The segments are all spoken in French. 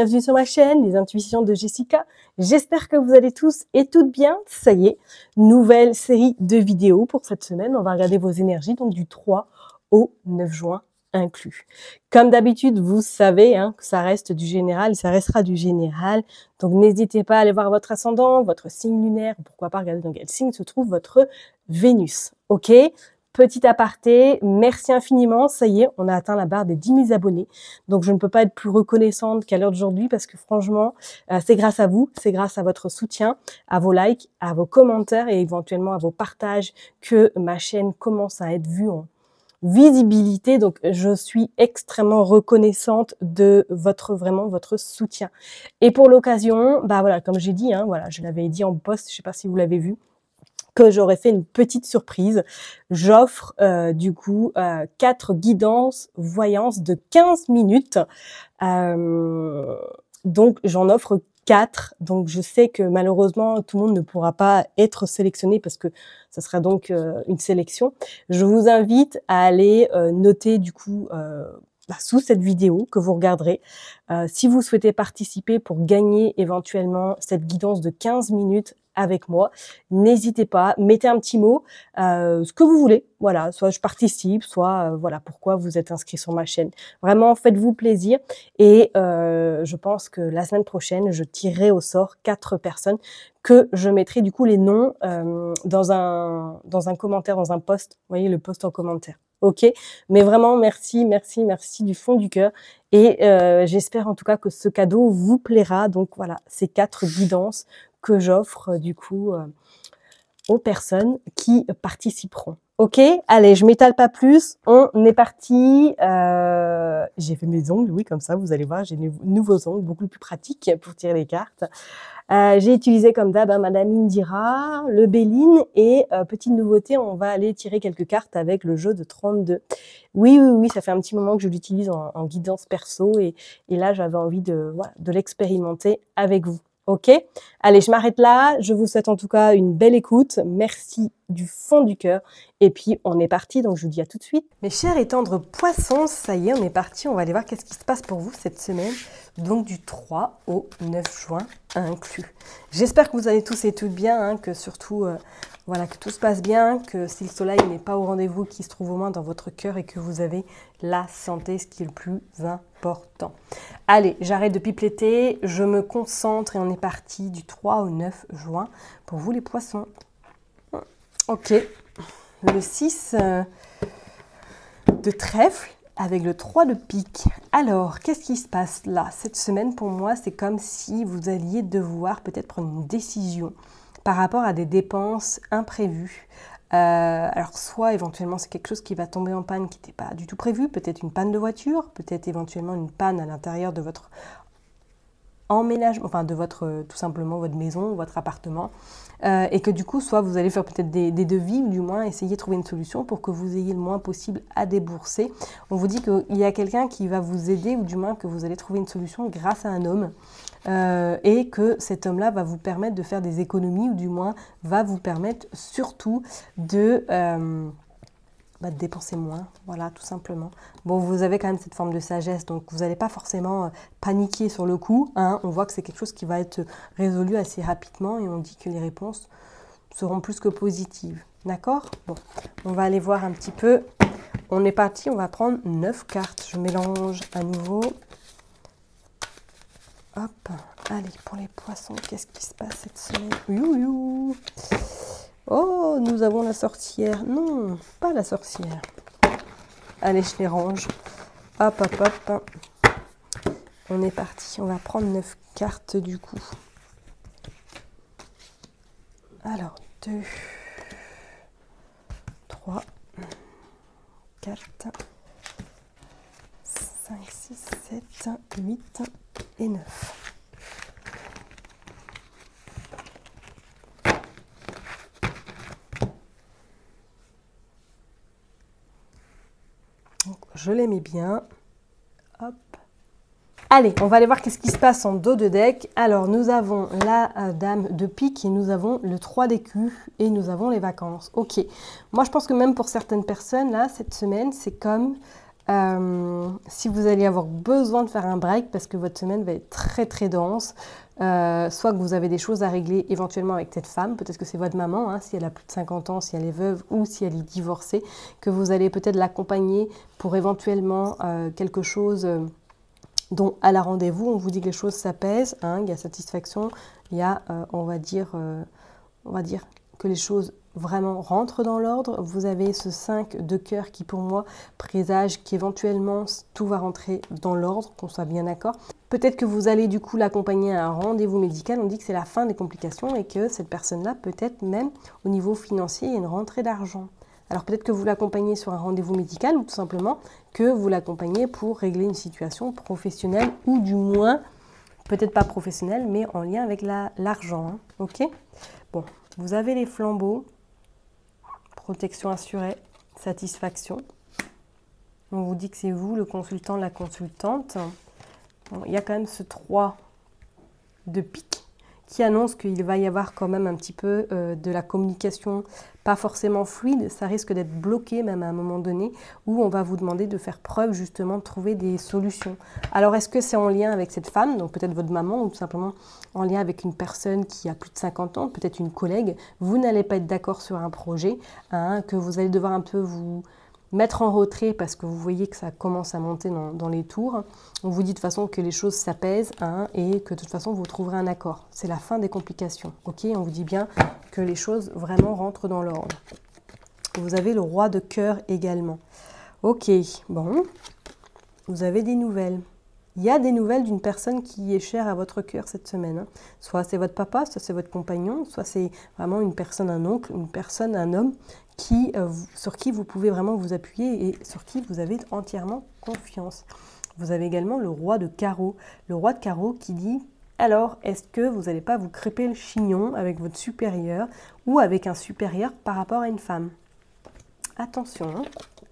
bienvenue sur ma chaîne, les intuitions de Jessica. J'espère que vous allez tous et toutes bien. Ça y est, nouvelle série de vidéos pour cette semaine. On va regarder vos énergies, donc du 3 au 9 juin inclus. Comme d'habitude, vous savez que ça reste du général, ça restera du général. Donc n'hésitez pas à aller voir votre ascendant, votre signe lunaire, pourquoi pas regarder dans quel signe se trouve votre Vénus. Ok ? Petit aparté, merci infiniment, ça y est, on a atteint la barre des 10 000 abonnés. Donc je ne peux pas être plus reconnaissante qu'à l'heure d'aujourd'hui parce que franchement, c'est grâce à vous, c'est grâce à votre soutien, à vos likes, à vos commentaires et éventuellement à vos partages que ma chaîne commence à être vue en visibilité. Donc je suis extrêmement reconnaissante de votre soutien. Et pour l'occasion, bah voilà, comme j'ai dit, voilà, je l'avais dit en post, je sais pas si vous l'avez vu, que j'aurais fait une petite surprise. J'offre du coup 4 guidances voyances de 15 minutes. Donc j'en offre 4. Donc je sais que malheureusement tout le monde ne pourra pas être sélectionné parce que ça sera donc une sélection. Je vous invite à aller noter du coup sous cette vidéo que vous regarderez. Si vous souhaitez participer pour gagner éventuellement cette guidance de 15 minutes avec moi, n'hésitez pas, mettez un petit mot, ce que vous voulez, voilà, soit je participe, soit voilà pourquoi vous êtes inscrit sur ma chaîne. Vraiment, faites-vous plaisir et je pense que la semaine prochaine, je tirerai au sort 4 personnes que je mettrai du coup les noms dans un commentaire, dans un post, vous voyez le post en commentaire. Ok, mais vraiment merci, merci, merci du fond du cœur et j'espère en tout cas que ce cadeau vous plaira. Donc voilà, ces 4 guidances que j'offre du coup aux personnes qui participeront. Ok, allez, je m'étale pas plus, on est parti. J'ai fait mes ongles, oui, comme ça, vous allez voir, j'ai de nouveaux ongles, beaucoup plus pratiques pour tirer les cartes. J'ai utilisé comme d'hab Madame Indira, le Béline et petite nouveauté, on va aller tirer quelques cartes avec le jeu de 32. Oui, ça fait un petit moment que je l'utilise en guidance perso et là, j'avais envie de l'expérimenter avec vous. Ok, allez, je m'arrête là. Je vous souhaite en tout cas une belle écoute. Merci du fond du cœur. Et puis, on est parti. Donc, je vous dis à tout de suite. Mes chers et tendres poissons, ça y est, on est parti. On va aller voir qu'est-ce qui se passe pour vous cette semaine. Donc, du 3 au 9 juin inclus. J'espère que vous allez tous et toutes bien, que surtout, voilà, que tout se passe bien, que si le soleil n'est pas au rendez-vous, qu'il se trouve au moins dans votre cœur et que vous avez la santé, ce qui est le plus important. Allez, j'arrête de pipeleter, je me concentre et on est parti du 3 au 9 juin pour vous les poissons. Ok, le 6 de trèfle avec le 3 de pique. Alors, qu'est-ce qui se passe là? Cette semaine, pour moi, c'est comme si vous alliez devoir peut-être prendre une décision par rapport à des dépenses imprévues. Alors, soit éventuellement, c'est quelque chose qui va tomber en panne qui n'était pas du tout prévu, peut-être une panne de voiture, peut-être éventuellement une panne à l'intérieur de votre emménagement, enfin de votre, tout simplement votre maison, votre appartement, et que du coup, soit vous allez faire peut-être des devis, ou du moins essayer de trouver une solution pour que vous ayez le moins possible à débourser. On vous dit qu'il y a quelqu'un qui va vous aider, ou du moins que vous allez trouver une solution grâce à un homme, et que cet homme-là va vous permettre de faire des économies, ou du moins va vous permettre surtout de dépenser moins, voilà, tout simplement. Bon, vous avez quand même cette forme de sagesse, donc vous n'allez pas forcément paniquer sur le coup. On voit que c'est quelque chose qui va être résolu assez rapidement et on dit que les réponses seront plus que positives. D'accord? Bon, on va aller voir un petit peu. On est parti, on va prendre 9 cartes. Je mélange à nouveau. Hop, allez, pour les poissons, qu'est-ce qui se passe cette semaine? Youhou. Oh, nous avons la sorcière. Non, pas la sorcière. Allez, je les range. Hop, hop, hop. On est parti. On va prendre 9 cartes du coup. Alors, 2, 3, 4, 5, 6, 7, 8 et 9. Je les mets bien. Hop. Allez, on va aller voir qu'est-ce qui se passe en dos de deck. Alors, nous avons la dame de pique et nous avons le 3 d'écu et nous avons les vacances. Ok. Moi, je pense que même pour certaines personnes, là, cette semaine, c'est comme Si vous allez avoir besoin de faire un break parce que votre semaine va être très très dense, soit que vous avez des choses à régler éventuellement avec cette femme, peut-être que c'est votre maman, hein, si elle a plus de 50 ans, si elle est veuve ou si elle est divorcée, que vous allez peut-être l'accompagner pour éventuellement quelque chose dont à la rendez-vous, on vous dit que les choses s'apaisent, hein, il y a satisfaction, il y a, on va dire que les choses vraiment rentrent dans l'ordre. Vous avez ce 5 de cœur qui pour moi présage qu'éventuellement tout va rentrer dans l'ordre, qu'on soit bien d'accord. Peut-être que vous allez du coup l'accompagner à un rendez-vous médical, on dit que c'est la fin des complications et que cette personne-là peut-être même au niveau financier il y a une rentrée d'argent. Alors peut-être que vous l'accompagnez sur un rendez-vous médical ou tout simplement que vous l'accompagnez pour régler une situation professionnelle ou du moins, peut-être pas professionnelle, mais en lien avec l'argent. Hein, ok? Bon, vous avez les flambeaux, protection assurée, satisfaction. On vous dit que c'est vous, le consultant, la consultante. Bon, il y a quand même ce 3 de pique qui annonce qu'il va y avoir quand même un petit peu de la communication pas forcément fluide, ça risque d'être bloqué même à un moment donné où on va vous demander de faire preuve justement de trouver des solutions. Alors est-ce que c'est en lien avec cette femme, donc peut-être votre maman ou tout simplement en lien avec une personne qui a plus de 50 ans, peut-être une collègue, vous n'allez pas être d'accord sur un projet, hein, que vous allez devoir un peu vous mettre en retrait parce que vous voyez que ça commence à monter dans les tours. On vous dit de toute façon que les choses s'apaisent, hein, et que de toute façon vous trouverez un accord. C'est la fin des complications. Ok, on vous dit bien que les choses vraiment rentrent dans l'ordre. Vous avez le roi de cœur également. Ok, bon, vous avez des nouvelles. Il y a des nouvelles d'une personne qui est chère à votre cœur cette semaine. Hein. Soit c'est votre papa, soit c'est votre compagnon, soit c'est vraiment une personne, un oncle, une personne, un homme sur qui vous pouvez vraiment vous appuyer et sur qui vous avez entièrement confiance. Vous avez également le roi de carreau. Le roi de carreau qui dit, alors est-ce que vous n'allez pas vous crêper le chignon avec votre supérieur ou avec un supérieur par rapport à une femme? Attention, hein,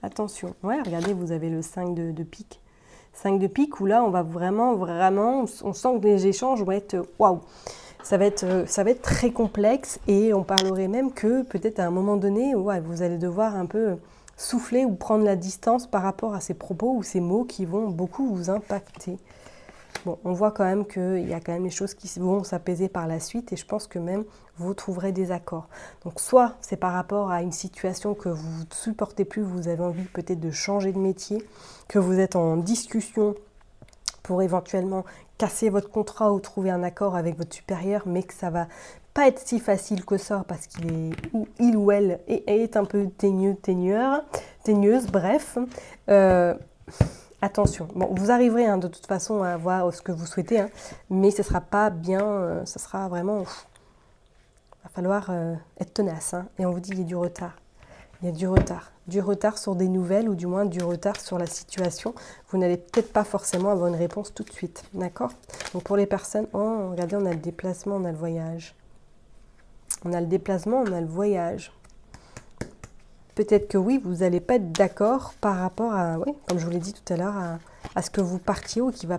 attention. Ouais, regardez, vous avez le 5 de pique. 5 de pique où là, on va vraiment, on sent que les échanges vont être waouh. Ça va être très complexe et on parlerait même que peut-être à un moment donné, ouais, vous allez devoir un peu souffler ou prendre la distance par rapport à ces propos ou ces mots qui vont beaucoup vous impacter. Bon, on voit quand même qu'il y a quand même des choses qui vont s'apaiser par la suite et je pense que même vous trouverez des accords. Donc soit c'est par rapport à une situation que vous ne supportez plus, vous avez envie peut-être de changer de métier, que vous êtes en discussion pour éventuellement casser votre contrat ou trouver un accord avec votre supérieur, mais que ça va pas être si facile que ça parce il ou elle est un peu teigneuse, bref. Attention, bon, vous arriverez hein, de toute façon à avoir ce que vous souhaitez, hein, mais ce sera pas bien, ça sera vraiment, il va falloir être tenace, hein, et on vous dit qu'il y a du retard. Il y a du retard sur des nouvelles ou du moins du retard sur la situation. Vous n'allez peut-être pas forcément avoir une réponse tout de suite, d'accord? Donc pour les personnes, oh, regardez, on a le déplacement, on a le voyage. On a le déplacement, on a le voyage. Peut-être que oui, vous n'allez pas être d'accord par rapport à, oui, comme je vous l'ai dit tout à l'heure, à ce que vous partiez ou qui va...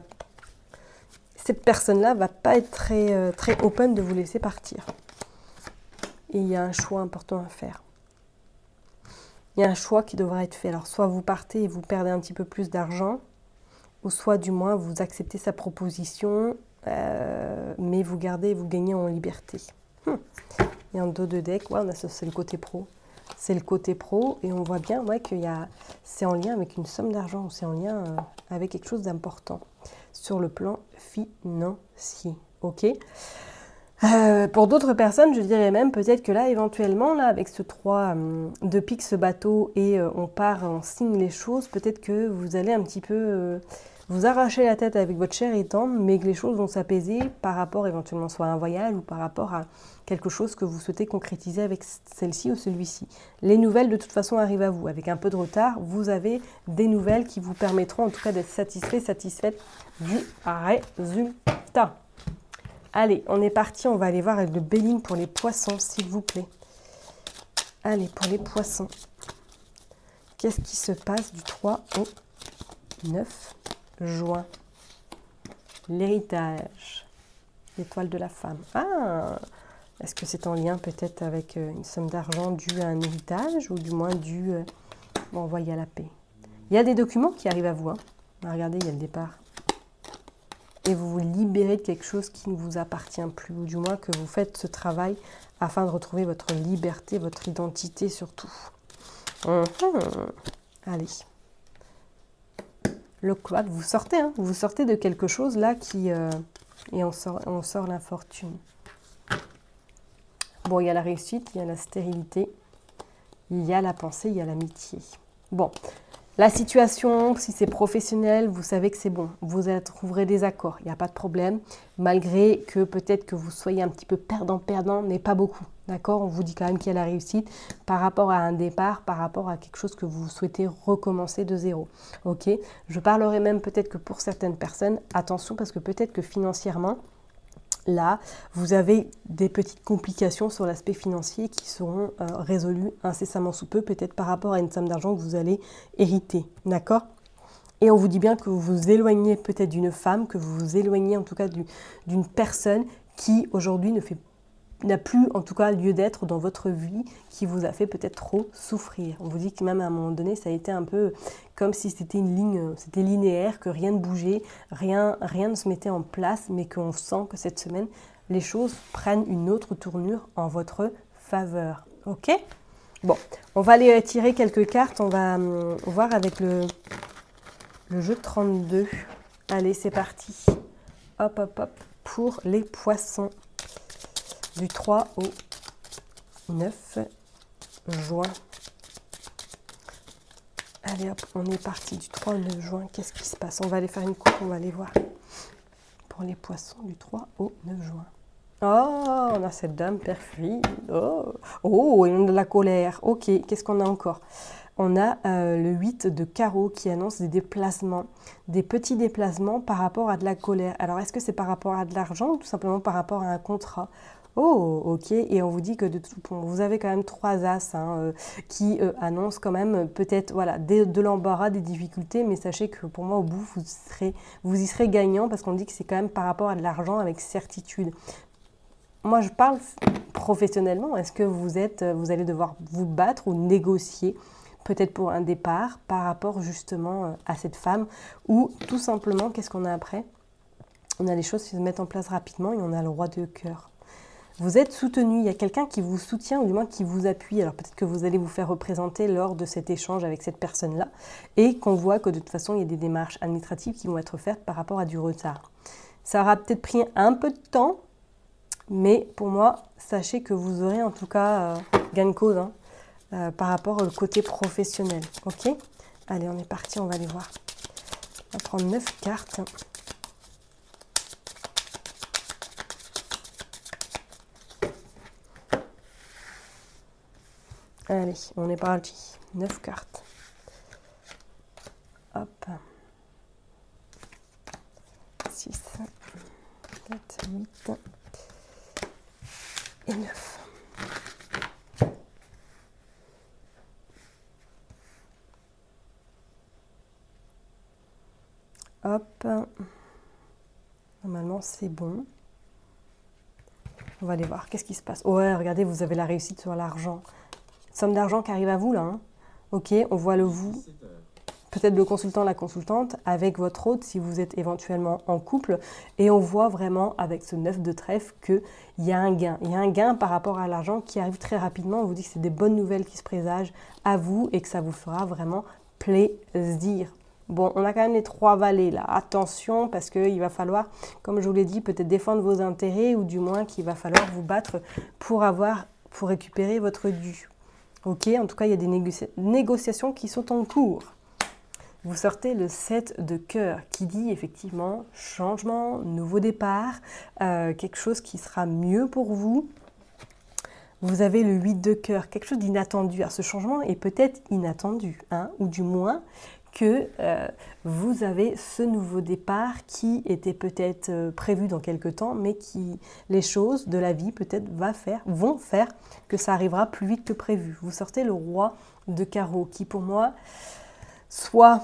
Cette personne-là va pas être très open de vous laisser partir. Et il y a un choix important à faire. Il y a un choix qui devra être fait. Alors, soit vous partez et vous perdez un petit peu plus d'argent, ou soit du moins vous acceptez sa proposition, mais vous gardez et vous gagnez en liberté. Et en dos de deck, ouais, c'est le côté pro. C'est le côté pro et on voit bien ouais, que c'est en lien avec une somme d'argent, c'est en lien avec quelque chose d'important sur le plan financier. Ok. Pour d'autres personnes, je dirais même peut-être que là, éventuellement, là, avec ce 3 de pique, ce bateau, et on signe les choses, peut-être que vous allez un petit peu vous arracher la tête avec votre chair et tendre, mais que les choses vont s'apaiser par rapport éventuellement soit à un voyage ou par rapport à quelque chose que vous souhaitez concrétiser avec celle-ci ou celui-ci. Les nouvelles, de toute façon, arrivent à vous. Avec un peu de retard, vous avez des nouvelles qui vous permettront en tout cas d'être satisfaite du résultat. Allez, on est parti, on va aller voir le Béling pour les poissons, s'il vous plaît. Allez, pour les poissons. Qu'est-ce qui se passe du 3 au 9 juin? L'héritage. L'étoile de la femme. Ah! Est-ce que c'est en lien peut-être avec une somme d'argent due à un héritage ou du moins due envoyée à la paix? Il y a des documents qui arrivent à vous. Hein. Regardez, il y a le départ. Et vous vous libérez de quelque chose qui ne vous appartient plus, ou du moins que vous faites ce travail afin de retrouver votre liberté, votre identité surtout. Allez. Le quad, vous sortez, hein, vous sortez de quelque chose là qui... et on sort l'infortune. Bon, il y a la réussite, il y a la stérilité, il y a la pensée, il y a l'amitié. Bon, la situation, si c'est professionnel, vous savez que c'est bon. Vous trouverez des accords, il n'y a pas de problème. Malgré que peut-être que vous soyez un petit peu perdant, mais pas beaucoup. D'accord? On vous dit quand même qu'il y a la réussite par rapport à un départ, par rapport à quelque chose que vous souhaitez recommencer de zéro. Ok? Je parlerai même peut-être que pour certaines personnes, attention parce que peut-être que financièrement, là, vous avez des petites complications sur l'aspect financier qui seront résolues incessamment sous peu, peut-être par rapport à une somme d'argent que vous allez hériter. D'accord? Et on vous dit bien que vous vous éloignez peut-être d'une femme, que vous vous éloignez en tout cas d'une personne qui aujourd'hui n'a plus en tout cas lieu d'être dans votre vie, qui vous a fait peut-être trop souffrir. On vous dit que même à un moment donné, ça a été un peu comme si c'était une ligne, c'était linéaire, que rien ne bougeait, rien ne se mettait en place, mais qu'on sent que cette semaine, les choses prennent une autre tournure en votre faveur. Ok? Bon, on va aller tirer quelques cartes, on va voir avec le jeu 32. Allez, c'est parti. Hop, hop, hop, pour les poissons. Du 3 au 9 juin. Allez hop, on est parti du 3 au 9 juin. Qu'est-ce qui se passe? On va aller faire une coupe, on va aller voir. Pour les poissons du 3 au 9 juin. Oh, on a cette dame perfide. Oh, et on a de la colère. Ok, qu'est-ce qu'on a encore? On a le 8 de carreau qui annonce des déplacements, des petits déplacements par rapport à de la colère. Alors, est-ce que c'est par rapport à de l'argent ou tout simplement par rapport à un contrat? Oh, ok, et on vous dit que vous avez quand même 3 as hein, qui annoncent quand même peut-être voilà, de l'embarras, des difficultés, mais sachez que pour moi au bout vous y serez gagnant parce qu'on dit que c'est quand même par rapport à de l'argent avec certitude. Moi je parle professionnellement, est-ce que vous allez devoir vous battre ou négocier peut-être pour un départ par rapport justement à cette femme ou tout simplement, qu'est-ce qu'on a après? On a les choses qui se mettent en place rapidement et on a le roi de cœur. Vous êtes soutenu, il y a quelqu'un qui vous soutient ou du moins qui vous appuie. Alors peut-être que vous allez vous faire représenter lors de cet échange avec cette personne-là et qu'on voit que de toute façon, il y a des démarches administratives qui vont être faites par rapport à du retard. Ça aura peut-être pris un peu de temps, mais pour moi, sachez que vous aurez en tout cas gain de cause hein, par rapport au côté professionnel. Ok? Allez, on est parti, on va aller voir. On va prendre 9 cartes. Allez, on est parti. 9 cartes. Hop. 6, 7, 8 et 9. Hop. Normalement, c'est bon. On va aller voir. Qu'est-ce qui se passe? Ouais, regardez, vous avez la réussite sur l'argent. Somme d'argent qui arrive à vous, là. Hein. Ok, on voit le vous. Peut-être le consultant, la consultante, avec votre hôte, si vous êtes éventuellement en couple. Et on voit vraiment, avec ce 9 de trèfle, qu'il y a un gain. Il y a un gain par rapport à l'argent qui arrive très rapidement. On vous dit que c'est des bonnes nouvelles qui se présagent à vous et que ça vous fera vraiment plaisir. Bon, on a quand même les 3 valets là. Attention, parce qu'il va falloir, comme je vous l'ai dit, peut-être défendre vos intérêts ou du moins qu'il va falloir vous battre pour récupérer votre dû. Ok, en tout cas, il y a des négociations qui sont en cours. Vous sortez le 7 de cœur qui dit effectivement changement, nouveau départ, quelque chose qui sera mieux pour vous. Vous avez le 8 de cœur, quelque chose d'inattendu. Alors ce changement est peut-être inattendu, hein, ou du moins que vous avez ce nouveau départ qui était peut-être prévu dans quelques temps, mais qui les choses de la vie peut-être vont faire que ça arrivera plus vite que prévu. Vous sortez le roi de carreau qui pour moi, soit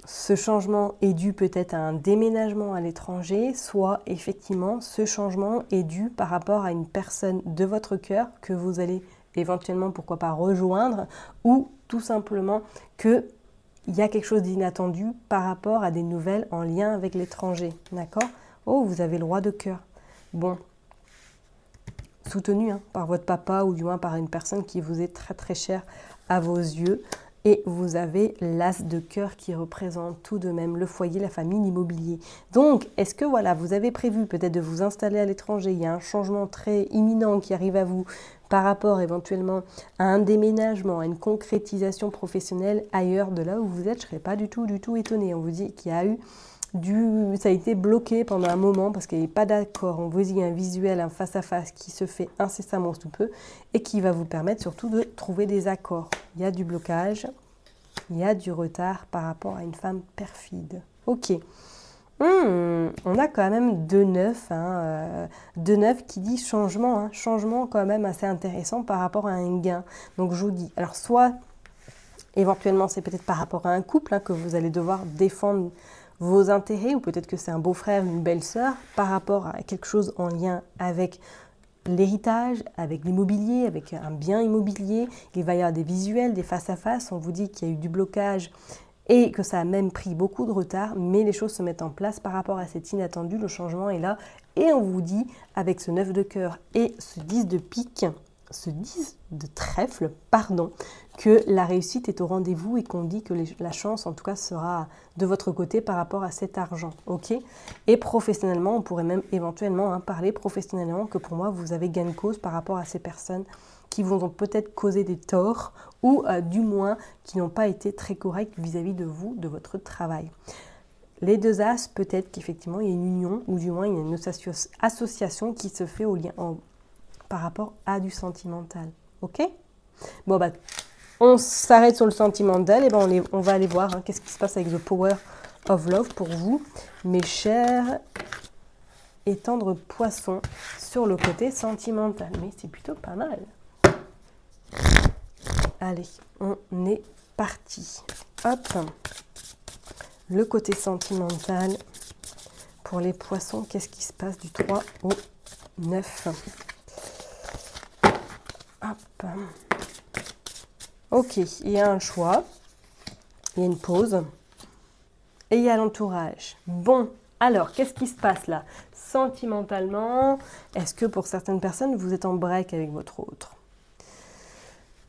ce changement est dû peut-être à un déménagement à l'étranger, soit effectivement ce changement est dû par rapport à une personne de votre cœur que vous allez éventuellement, pourquoi pas, rejoindre, ou tout simplement que il y a quelque chose d'inattendu par rapport à des nouvelles en lien avec l'étranger, d'accord? Oh, vous avez le roi de cœur. Bon, soutenu par votre papa ou du moins par une personne qui vous est très très chère à vos yeux. Et vous avez l'as de cœur qui représente tout de même le foyer, la famille, l'immobilier. Donc, est-ce que voilà, vous avez prévu peut-être de vous installer à l'étranger? Il y a un changement très imminent qui arrive à vous par rapport éventuellement à un déménagement, à une concrétisation professionnelle ailleurs de là où vous êtes. Je ne serais pas du tout étonnée. On vous dit qu'il y a eu ça a été bloqué pendant un moment parce qu'il n'y avait pas d'accord. On vous dit un visuel, un face-à-face qui se fait incessamment sous peu et qui va vous permettre surtout de trouver des accords. Il y a du blocage, il y a du retard par rapport à une femme perfide. Ok. On a quand même 2-9, 2-9 qui dit changement, changement quand même assez intéressant par rapport à un gain. Donc je vous dis, alors soit éventuellement c'est peut-être par rapport à un couple que vous allez devoir défendre vos intérêts, ou peut-être que c'est un beau-frère, une belle-sœur, par rapport à quelque chose en lien avec l'héritage, avec l'immobilier, avec un bien immobilier. Il va y avoir des visuels, des face-à-face. On vous dit qu'il y a eu du blocage et que ça a même pris beaucoup de retard, mais les choses se mettent en place par rapport à cet inattendu. Le changement est là. Et on vous dit, avec ce 9 de cœur et ce 10 de pique, ce 10 de trèfle, pardon, que la réussite est au rendez-vous et qu'on dit que la chance, en tout cas, sera de votre côté par rapport à cet argent, ok? Et professionnellement, on pourrait même éventuellement parler professionnellement que pour moi, vous avez gain de cause par rapport à ces personnes qui vous ont peut-être causé des torts ou du moins qui n'ont pas été très corrects vis-à-vis de vous, de votre travail. Les deux as, peut-être qu'effectivement, il y a une union ou du moins il y a une association qui se fait par rapport à du sentimental, ok? Bon, bah, on s'arrête sur le sentimental et ben on va aller voir qu'est-ce qui se passe avec The Power of Love pour vous, mes chers et tendres poissons, sur le côté sentimental. Mais c'est plutôt pas mal. Allez, on est parti. Hop, le côté sentimental pour les poissons, qu'est-ce qui se passe du 3 au 9? Hop. Ok, il y a un choix, il y a une pause et il y a l'entourage. Bon, alors, qu'est-ce qui se passe là? Sentimentalement, est-ce que pour certaines personnes, vous êtes en break avec votre autre?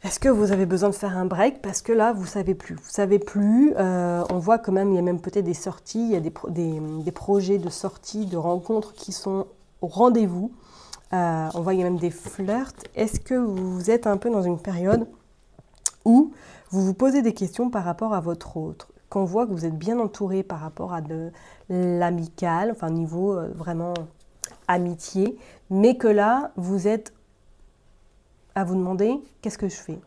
Est-ce que vous avez besoin de faire un break parce que là, vous savez plus. Vous savez plus, on voit quand même, il y a même peut-être des sorties, il y a des projets de sorties, de rencontres qui sont au rendez-vous. On voit il y a même des flirts. Est-ce que vous êtes un peu dans une période où vous vous posez des questions par rapport à votre autre, qu'on voit que vous êtes bien entouré par rapport à de l'amical, enfin niveau vraiment amitié, mais que là, vous êtes à vous demander, qu'est-ce que je fais?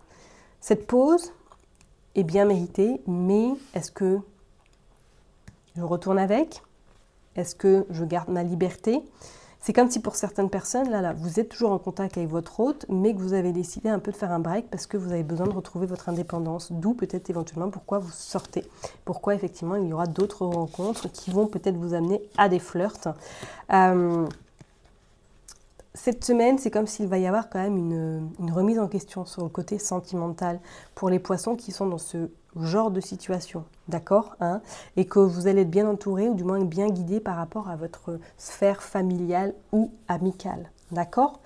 Cette pause est bien méritée, mais est-ce que je retourne avec? Est-ce que je garde ma liberté? C'est comme si pour certaines personnes, là, vous êtes toujours en contact avec votre hôte, mais que vous avez décidé un peu de faire un break parce que vous avez besoin de retrouver votre indépendance. D'où peut-être éventuellement pourquoi vous sortez. Pourquoi effectivement il y aura d'autres rencontres qui vont peut-être vous amener à des flirts. Cette semaine, c'est comme s'il va y avoir quand même une remise en question sur le côté sentimental pour les poissons qui sont dans ce genre de situation, d'accord, et que vous allez être bien entouré ou du moins bien guidé par rapport à votre sphère familiale ou amicale, d'accord.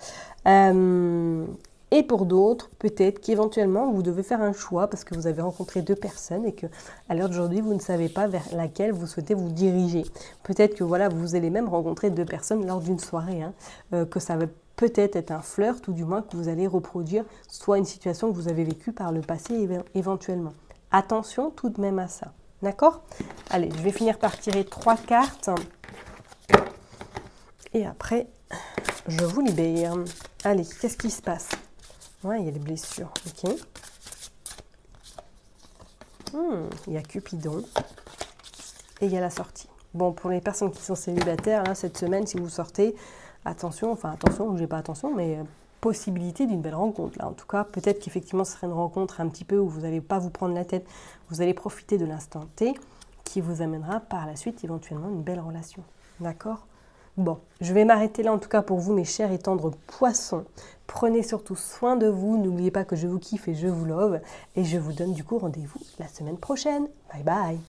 Et pour d'autres, peut-être qu'éventuellement, vous devez faire un choix parce que vous avez rencontré deux personnes et que à l'heure d'aujourd'hui, vous ne savez pas vers laquelle vous souhaitez vous diriger. Peut-être que voilà, vous allez même rencontrer deux personnes lors d'une soirée, que ça va peut-être être un flirt ou du moins que vous allez reproduire soit une situation que vous avez vécue par le passé éventuellement. Attention tout de même à ça, d'accord? Allez, je vais finir par tirer 3 cartes et après, je vous libère. Allez, qu'est-ce qui se passe? Ouais, il y a les blessures, ok. Il y a Cupidon et il y a la sortie. Bon, pour les personnes qui sont célibataires, là, cette semaine, si vous sortez, attention, ou j'ai pas attention, mais possibilité d'une belle rencontre. Là, en tout cas, peut-être qu'effectivement, ce serait une rencontre un petit peu où vous n'allez pas vous prendre la tête, vous allez profiter de l'instant T qui vous amènera par la suite éventuellement une belle relation. D'accord? Bon, je vais m'arrêter là en tout cas pour vous, mes chers et tendres poissons. Prenez surtout soin de vous. N'oubliez pas que je vous kiffe et je vous love. Et je vous donne du coup rendez-vous la semaine prochaine. Bye bye.